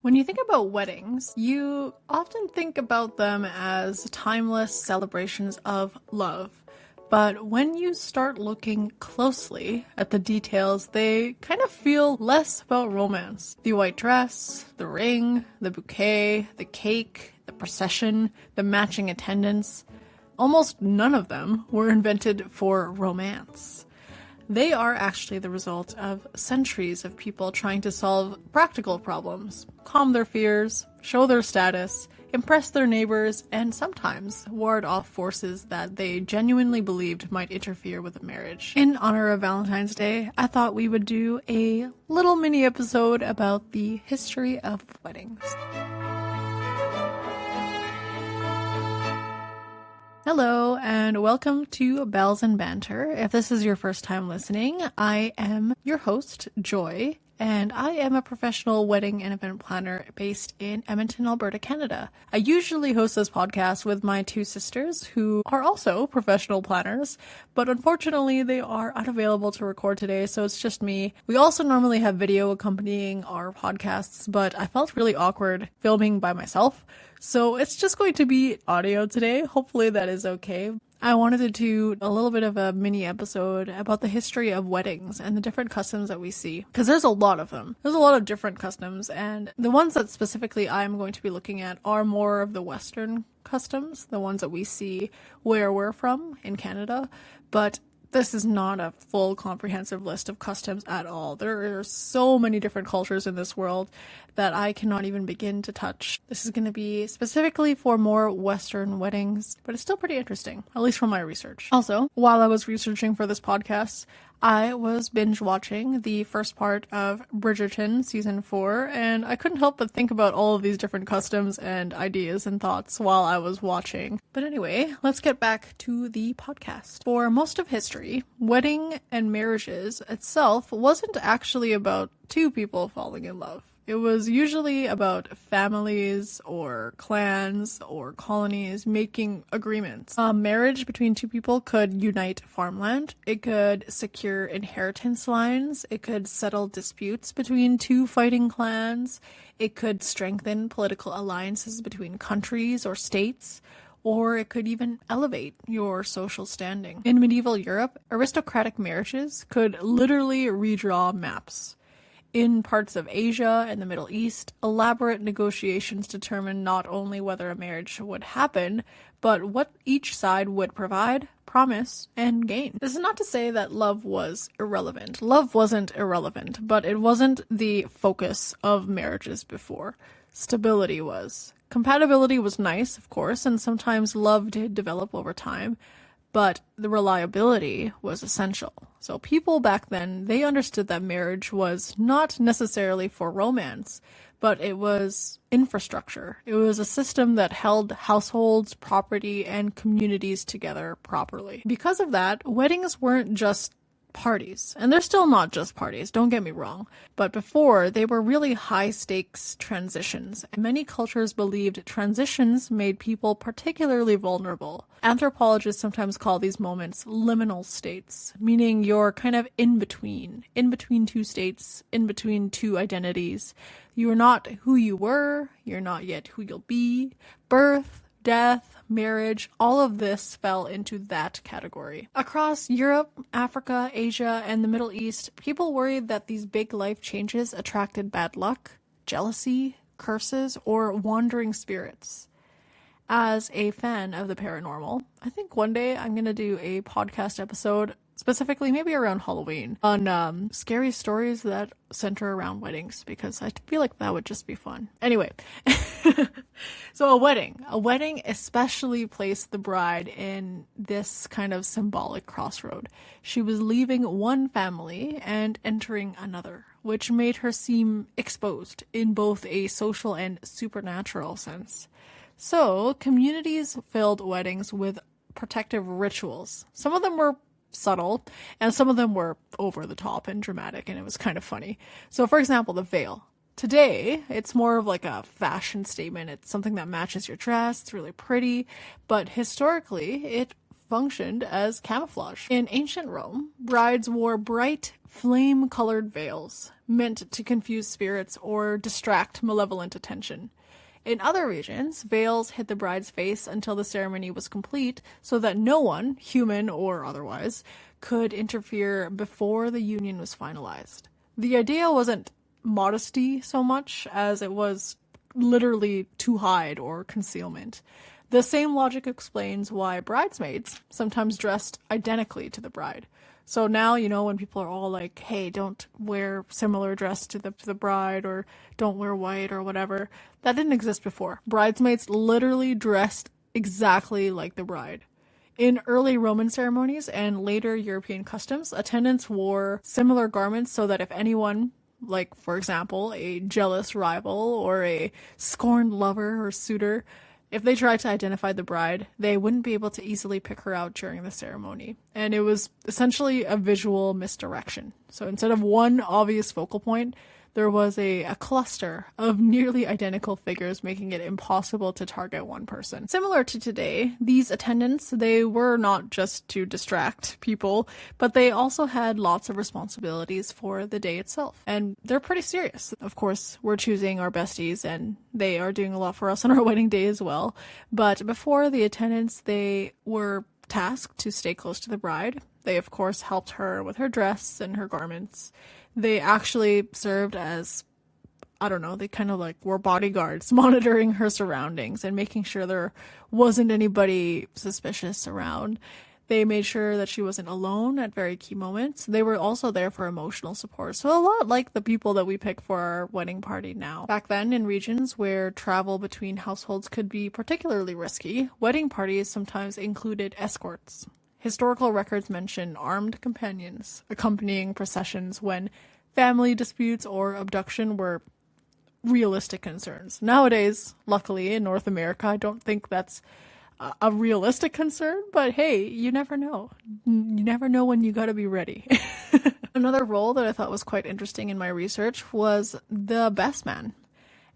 When you think about weddings, you often think about them as timeless celebrations of love. But when you start looking closely at the details, they kind of feel less about romance. The white dress, the ring, the bouquet, the cake, the procession, the matching attendants, almost none of them were invented for romance. They are actually the result of centuries of people trying to solve practical problems, calm their fears, show their status, impress their neighbors, and sometimes ward off forces that they genuinely believed might interfere with a marriage. In honor of Valentine's Day, I thought we would do a little mini episode about the history of weddings. Hello, and welcome to Belles and Banter. If this is your first time listening, I am your host, Joy, and I am a professional wedding and event planner based in Edmonton, Alberta, Canada. I usually host this podcast with my two sisters, who are also professional planners, but unfortunately they are unavailable to record today, so it's just me. We also normally have video accompanying our podcasts, but I felt really awkward filming by myself. So it's just going to be audio today. Hopefully that is okay. I wanted to do a little bit of a mini episode about the history of weddings and the different customs that we see, because there's a lot of them. There's a lot of different customs, and the ones that specifically I'm going to be looking at are more of the Western customs, the ones that we see where we're from in Canada, but this is not a full comprehensive list of customs at all. There are so many different cultures in this world that I cannot even begin to touch. This is going to be specifically for more Western weddings, but it's still pretty interesting, at least from my research. Also, while I was researching for this podcast, I was binge watching the first part of Bridgerton season 4, and I couldn't help but think about all of these different customs and ideas and thoughts while I was watching. But anyway, let's get back to the podcast. For most of history, wedding and marriages itself wasn't actually about two people falling in love. It was usually about families or clans or colonies making agreements. A marriage between two people could unite farmland, it could secure inheritance lines, it could settle disputes between two fighting clans, it could strengthen political alliances between countries or states, or it could even elevate your social standing. In medieval Europe, aristocratic marriages could literally redraw maps. In parts of Asia and the Middle East, elaborate negotiations determined not only whether a marriage would happen, but what each side would provide, promise, and gain. This is not to say that love was irrelevant. Love wasn't irrelevant, but it wasn't the focus of marriages before. Stability was. Compatibility was nice, of course, and sometimes love did develop over time, but the reliability was essential. So people back then, they understood that marriage was not necessarily for romance, but it was infrastructure. It was a system that held households, property, and communities together properly. Because of that, weddings weren't just parties, and they're still not just parties, don't get me wrong, but before they were really high stakes transitions. Many cultures believed transitions made people particularly vulnerable. Anthropologists sometimes call these moments liminal states, meaning you're kind of in between two states, in between two identities. You're not who you were, you're not yet who you'll be. Birth, death, marriage, all of this fell into that category. Across Europe, Africa, Asia, and the Middle East, people worried that these big life changes attracted bad luck, jealousy, curses, or wandering spirits. As a fan of the paranormal, I think one day I'm going to do a podcast episode, specifically maybe around Halloween, on scary stories that center around weddings, because I feel like that would just be fun. Anyway, so a wedding especially placed the bride in this kind of symbolic crossroad. She was leaving one family and entering another, which made her seem exposed in both a social and supernatural sense. So communities filled weddings with protective rituals. Some of them were subtle, and some of them were over the top and dramatic, and it was kind of funny. So for example, the veil. Today, it's more of like a fashion statement. It's something that matches your dress. It's really pretty. But historically, it functioned as camouflage. In ancient Rome, brides wore bright, flame-colored veils, meant to confuse spirits or distract malevolent attention. In other regions, veils hid the bride's face until the ceremony was complete so that no one, human or otherwise, could interfere before the union was finalized. The idea wasn't modesty so much as it was literally to hide or concealment. The same logic explains why bridesmaids sometimes dressed identically to the bride. So now, when people are all like, hey, don't wear similar dress to the bride, or don't wear white or whatever, that didn't exist before. Bridesmaids literally dressed exactly like the bride. In early Roman ceremonies and later European customs, attendants wore similar garments so that if anyone, like, for example, a jealous rival or a scorned lover or suitor, if they tried to identify the bride, they wouldn't be able to easily pick her out during the ceremony. And it was essentially a visual misdirection. So instead of one obvious focal point, there was a cluster of nearly identical figures, making it impossible to target one person. Similar to today, these attendants, they were not just to distract people, but they also had lots of responsibilities for the day itself. And they're pretty serious. Of course, we're choosing our besties, and they are doing a lot for us on our wedding day as well. But before the attendants, they were tasked to stay close to the bride. They, of course, helped her with her dress and her garments. They actually served as, they kind of like were bodyguards, monitoring her surroundings and making sure there wasn't anybody suspicious around. They made sure that she wasn't alone at very key moments. They were also there for emotional support. So a lot like the people that we pick for our wedding party now. Back then, in regions where travel between households could be particularly risky, wedding parties sometimes included escorts. Historical records mention armed companions accompanying processions when family disputes or abduction were realistic concerns. Nowadays, luckily in North America, I don't think that's a realistic concern, but hey, you never know. You never know when you gotta be ready. Another role that I thought was quite interesting in my research was the best man.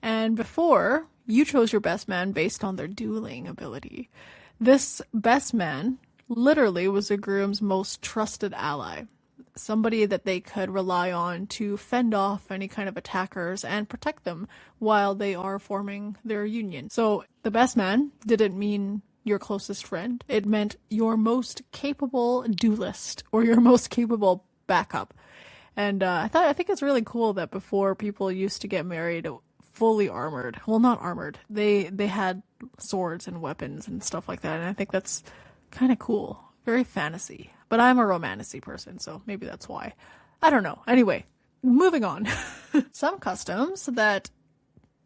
And before, you chose your best man based on their dueling ability. This best man literally was a groom's most trusted ally, somebody that they could rely on to fend off any kind of attackers and protect them while they are forming their union. So the best man didn't mean your closest friend. It meant your most capable duelist or your most capable backup. And I think it's really cool that before people used to get married fully armored. Well, not armored. They had swords and weapons and stuff like that. And I think that's kind of cool. Very fantasy. But I'm a romantasy person, so maybe that's why. I don't know. Anyway, moving on. Some customs that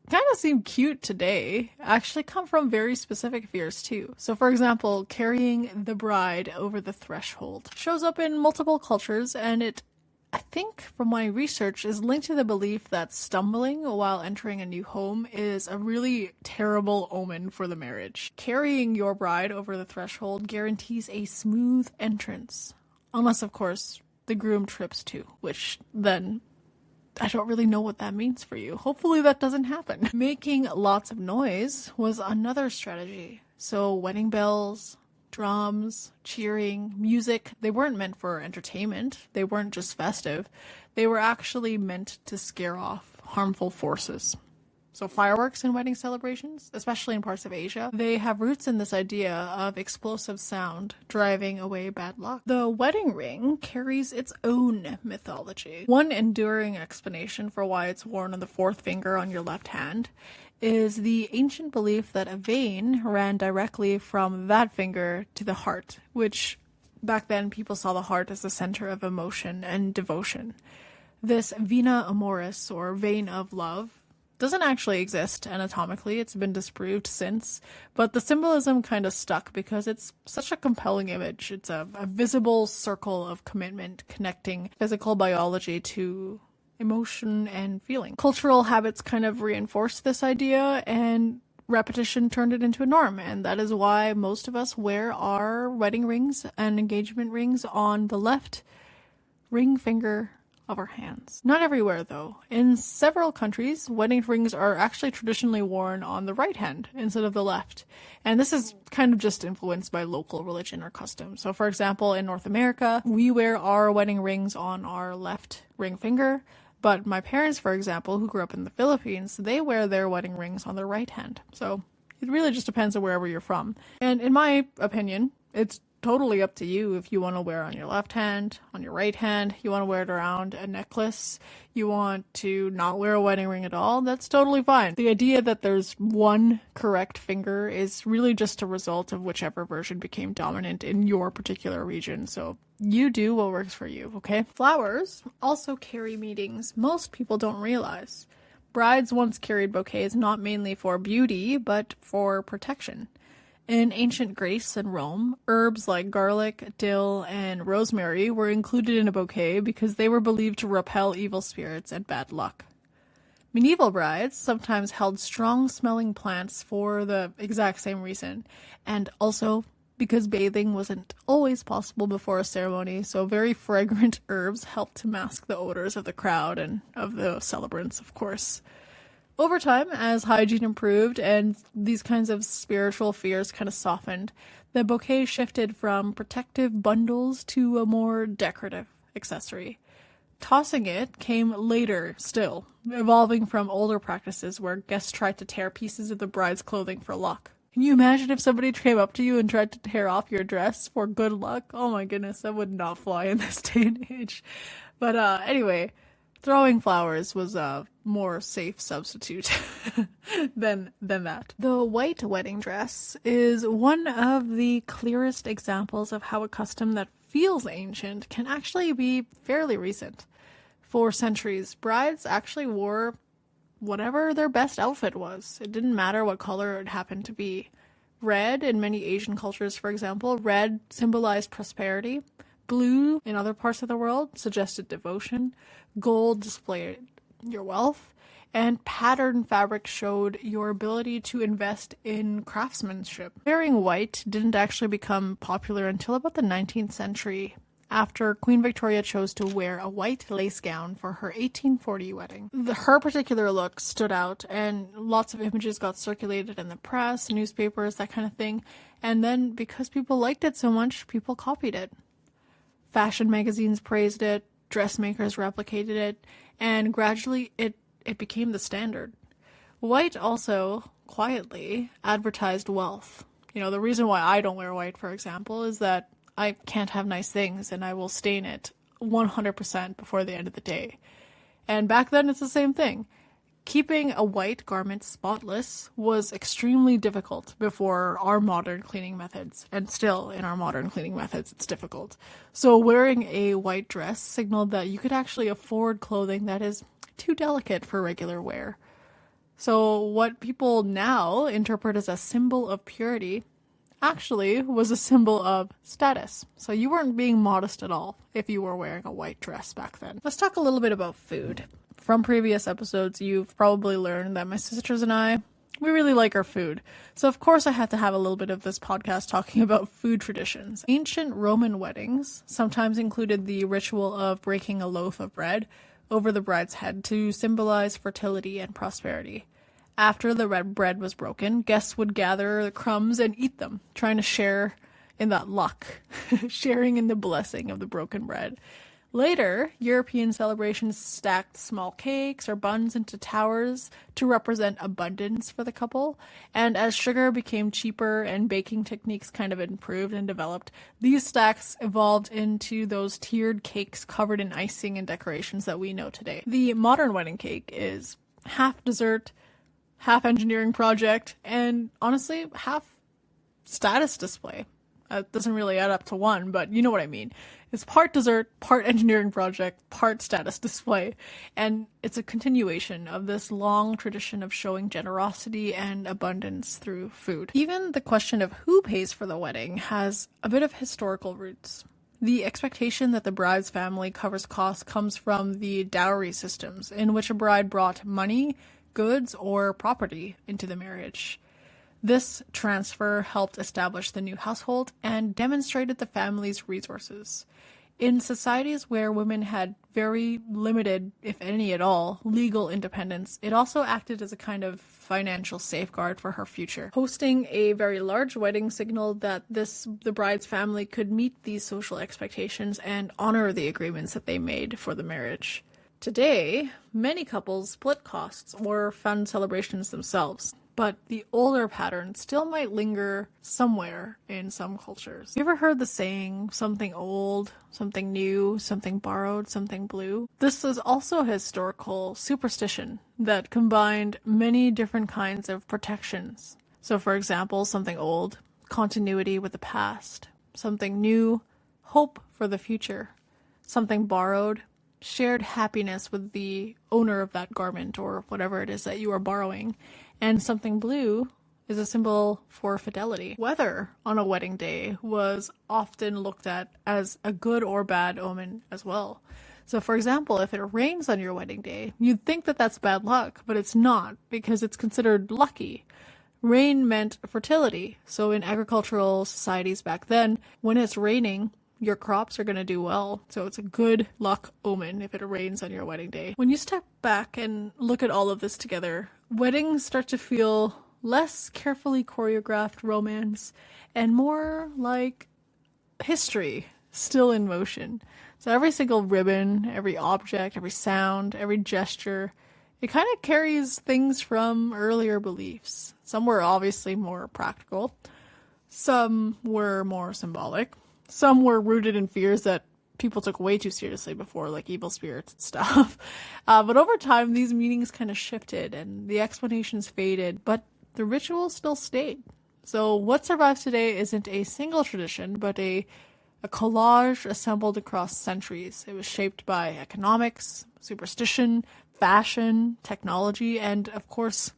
kind of seem cute today actually come from very specific fears too. So for example, carrying the bride over the threshold shows up in multiple cultures, and it, I think from my research, is linked to the belief that stumbling while entering a new home is a really terrible omen for the marriage. Carrying your bride over the threshold guarantees a smooth entrance. Unless, of course, the groom trips too, which then I don't really know what that means for you. Hopefully that doesn't happen. Making lots of noise was another strategy. So wedding bells, drums, cheering, music, they weren't meant for entertainment. They weren't just festive. They were actually meant to scare off harmful forces. So fireworks in wedding celebrations, especially in parts of Asia, they have roots in this idea of explosive sound driving away bad luck. The wedding ring carries its own mythology. One enduring explanation for why it's worn on the fourth finger on your left hand is the ancient belief that a vein ran directly from that finger to the heart, which back then people saw the heart as the center of emotion and devotion. This vena amoris, or vein of love, doesn't actually exist anatomically. It's been disproved since, but the symbolism kind of stuck because it's such a compelling image. It's a visible circle of commitment connecting physical biology to emotion and feeling. Cultural habits kind of reinforced this idea, and repetition turned it into a norm, and that is why most of us wear our wedding rings and engagement rings on the left ring finger of her hands. Not everywhere, though. In several countries, wedding rings are actually traditionally worn on the right hand instead of the left. And this is kind of just influenced by local religion or custom. So, for example, in North America, we wear our wedding rings on our left ring finger. But my parents, for example, who grew up in the Philippines, they wear their wedding rings on their right hand. So it really just depends on wherever you're from. And in my opinion, it's totally up to you if you want to wear on your left hand, on your right hand, you want to wear it around a necklace, you want to not wear a wedding ring at all, that's totally fine. The idea that there's one correct finger is really just a result of whichever version became dominant in your particular region. So you do what works for you, okay? Flowers also carry meanings most people don't realize. Brides once carried bouquets not mainly for beauty, but for protection. In ancient Greece and Rome, herbs like garlic, dill, and rosemary were included in a bouquet because they were believed to repel evil spirits and bad luck. Medieval brides sometimes held strong-smelling plants for the exact same reason, and also because bathing wasn't always possible before a ceremony, so very fragrant herbs helped to mask the odors of the crowd and of the celebrants, of course. Over time, as hygiene improved and these kinds of spiritual fears kind of softened, the bouquet shifted from protective bundles to a more decorative accessory. Tossing it came later still, evolving from older practices where guests tried to tear pieces of the bride's clothing for luck. Can you imagine if somebody came up to you and tried to tear off your dress for good luck? Oh my goodness, that would not fly in this day and age. But anyway, throwing flowers was a more safe substitute than that. The white wedding dress is one of the clearest examples of how a custom that feels ancient can actually be fairly recent. For centuries, brides actually wore whatever their best outfit was. It didn't matter what color it happened to be. Red, in many Asian cultures, for example, red symbolized prosperity. Blue, in other parts of the world, suggested devotion. Gold displayed your wealth. And pattern fabric showed your ability to invest in craftsmanship. Wearing white didn't actually become popular until about the 19th century, after Queen Victoria chose to wear a white lace gown for her 1840 wedding. Her particular look stood out, and lots of images got circulated in the press, newspapers, that kind of thing. And then, because people liked it so much, people copied it. Fashion magazines praised it, dressmakers replicated it, and gradually it became the standard. White also, quietly, advertised wealth. You know, the reason why I don't wear white, for example, is that I can't have nice things and I will stain it 100% before the end of the day. And back then it's the same thing. Keeping a white garment spotless was extremely difficult before our modern cleaning methods, and still in our modern cleaning methods it's difficult. So wearing a white dress signaled that you could actually afford clothing that is too delicate for regular wear. So what people now interpret as a symbol of purity actually was a symbol of status. So you weren't being modest at all if you were wearing a white dress back then. Let's talk a little bit about food. From previous episodes, you've probably learned that my sisters and I, we really like our food. So of course I had to have a little bit of this podcast talking about food traditions. Ancient Roman weddings sometimes included the ritual of breaking a loaf of bread over the bride's head to symbolize fertility and prosperity. After the red bread was broken, guests would gather the crumbs and eat them, trying to share in that luck, sharing in the blessing of the broken bread. Later, European celebrations stacked small cakes or buns into towers to represent abundance for the couple, and as sugar became cheaper and baking techniques kind of improved and developed, these stacks evolved into those tiered cakes covered in icing and decorations that we know today. The modern wedding cake is half dessert, half engineering project, and honestly, half status display. It doesn't really add up to one, but you know what I mean. It's part dessert, part engineering project, part status display, and it's a continuation of this long tradition of showing generosity and abundance through food. Even the question of who pays for the wedding has a bit of historical roots. The expectation that the bride's family covers costs comes from the dowry systems, in which a bride brought money, goods, or property into the marriage. This transfer helped establish the new household and demonstrated the family's resources. In societies where women had very limited, if any at all, legal independence, it also acted as a kind of financial safeguard for her future. Hosting a very large wedding signaled that the bride's family could meet these social expectations and honor the agreements that they made for the marriage. Today, many couples split costs or fund celebrations themselves, but the older pattern still might linger somewhere in some cultures. You ever heard the saying, something old, something new, something borrowed, something blue? This is also a historical superstition that combined many different kinds of protections. So for example, something old, continuity with the past. Something new, hope for the future. Something borrowed, shared happiness with the owner of that garment or whatever it is that you are borrowing. And something blue is a symbol for fidelity. Weather on a wedding day was often looked at as a good or bad omen as well. So for example, if it rains on your wedding day, you'd think that that's bad luck, but it's not, because it's considered lucky. Rain meant fertility. So in agricultural societies back then, when it's raining, your crops are going to do well. So it's a good luck omen if it rains on your wedding day. When you step back and look at all of this together, weddings start to feel less carefully choreographed romance and more like history still in motion. So every single ribbon, every object, every sound, every gesture, it kind of carries things from earlier beliefs. Some were obviously more practical. Some were more symbolic. Some were rooted in fears that people took way too seriously before, like evil spirits and stuff. But over time, these meanings kind of shifted and the explanations faded, but the ritual still stayed. So what survives today isn't a single tradition, but a collage assembled across centuries. It was shaped by economics, superstition, fashion, technology, and of course,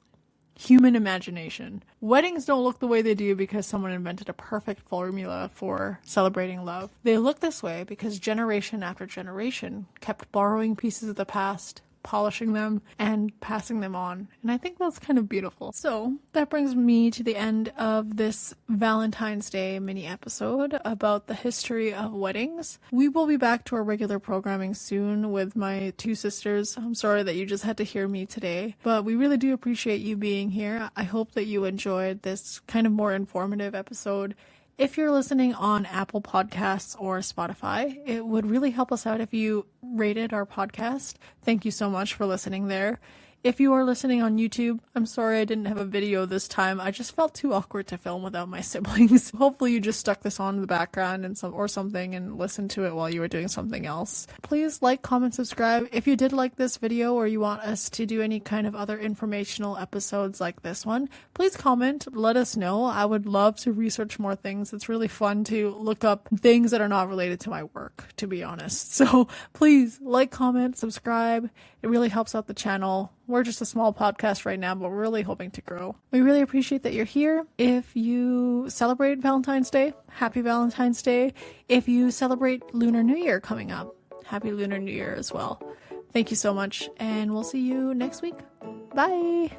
human imagination. Weddings don't look the way they do because someone invented a perfect formula for celebrating love. They look this way because generation after generation kept borrowing pieces of the past, polishing them, and passing them on. And I think that's kind of beautiful. So that brings me to the end of this Valentine's Day mini episode about the history of weddings. We will be back to our regular programming soon with my two sisters. I'm sorry that you just had to hear me today, but we really do appreciate you being here. I hope that you enjoyed this kind of more informative episode. If you're listening on Apple Podcasts or Spotify, it would really help us out if you rated our podcast. Thank you so much for listening there. If you are listening on YouTube, I'm sorry I didn't have a video this time. I just felt too awkward to film without my siblings. Hopefully you just stuck this on in the background or something and listened to it while you were doing something else. Please like, comment, subscribe. If you did like this video or you want us to do any kind of other informational episodes like this one, please comment. Let us know. I would love to research more things. It's really fun to look up things that are not related to my work, to be honest. So please like, comment, subscribe. It really helps out the channel. We're just a small podcast right now, but we're really hoping to grow. We really appreciate that you're here. If you celebrate Valentine's Day, happy Valentine's Day. If you celebrate Lunar New Year coming up, happy Lunar New Year as well. Thank you so much, and we'll see you next week. Bye!